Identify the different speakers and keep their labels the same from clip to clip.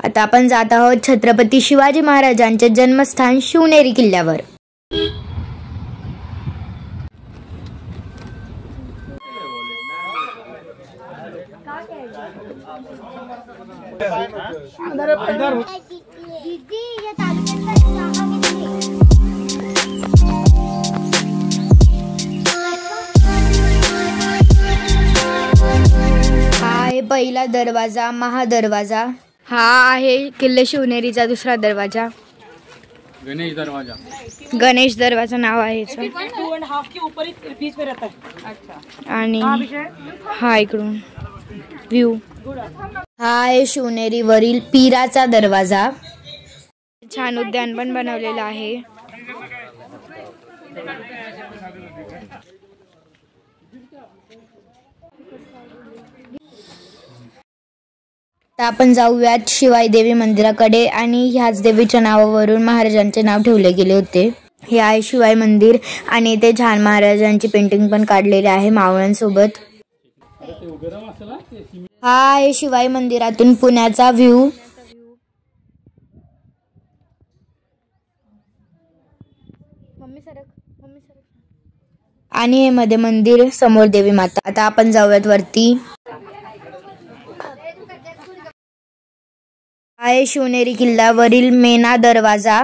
Speaker 1: आता आपण जात आहोत छत्रपती शिवाजी महाराजांचे जन्मस्थान शिवनेरी किल्ल्यावर। पहिला दरवाजा महादरवाजा, हा आहे किल्ले शिवनेरीचा दुसरा दरवाजा गणेश दरवाजा नाव आहे आणि हा इकडून व्ह्यू। हा आहे शिवनेरीवरील पीराचा दरवाजा। छान उद्यान पण बनवलेलं आहे। आता आपण जाऊयात शिवाई देवी मंदिराकडे आणि ह्याच देवीच्या नावावरून महाराजांचे नाव ठेवले गेले होते। हे आहे शिवाई मंदिर आणि इथे छान महाराजांची पेंटिंग पण काढलेली आहे मावळ्यांसोबत। हा आहे शिवाई मंदिरातून पुण्याचा व्ह्यू। आणि हे मध्ये मंदिर, समोर देवी माता। आता आपण जाऊयात वरती। आहे शिवनेरी किल्ल्यावरील मेना दरवाजा।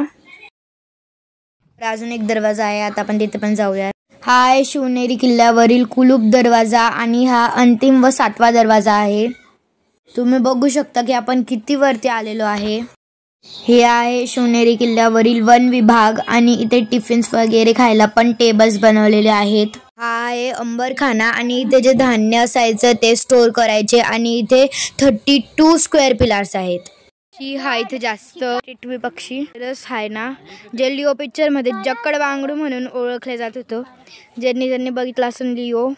Speaker 1: अजून एक दरवाजा आहे, आता आपण तिथे पण जाऊया। हा आहे शिवनेरी किल्ल्यावरील कुलूप दरवाजा आणि हा अंतिम व 7वा दरवाजा आहे। तुम्ही बघू शकता की आपण किती वरती आलेलो आहे। हे आहे शिवनेरी किल्ल्यावरील वन विभाग आणि इथे टिफिन्स वगैरे खायला पण टेबल्स बनवलेले आहेत। हा आहे अंबरखाना आणि इथे जे धान्य असायचं ते स्टोर करायचे आणि इथे 32 स्क्वेअर पिलर्स आहेत। हा इथे जास्त टिटवी पक्षी रस आहे ना, जे लिओ पिक्चर मध्ये जक्कड बांगडू म्हणून ओळखले जात होतं। ज्यांनी बघितलं असेल लिओ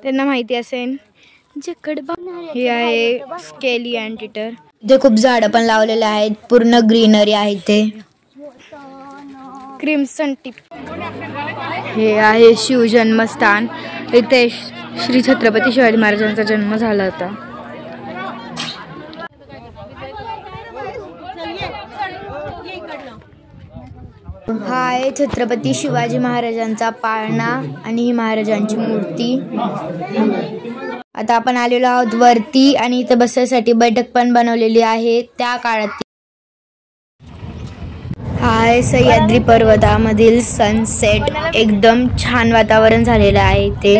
Speaker 1: त्यांना माहिती असेल जक्कड बांगडू। हे आहे स्केली अँटीटर। इथे खूप झाडं पण लावलेले आहेत, पूर्ण ग्रीनरी आहे इथे। Crimson tip. हे आहे शिव जन्मस्थान, इथे श्री छत्रपती शिवाजी महाराजांचा जन्म झाला होता। हा आहे छत्रपती शिवाजी महाराजांचा पाळणा आणि ही महाराजांची मूर्ती। आता आपण आलेलो आहोत वरती आणि इथे बसायसाठी बैठक पण बनवलेली आहे त्या काळात। हा आहे सह्याद्री पर्वतामधील सनसेट, एकदम छान वातावरण झालेलं आहे इथे।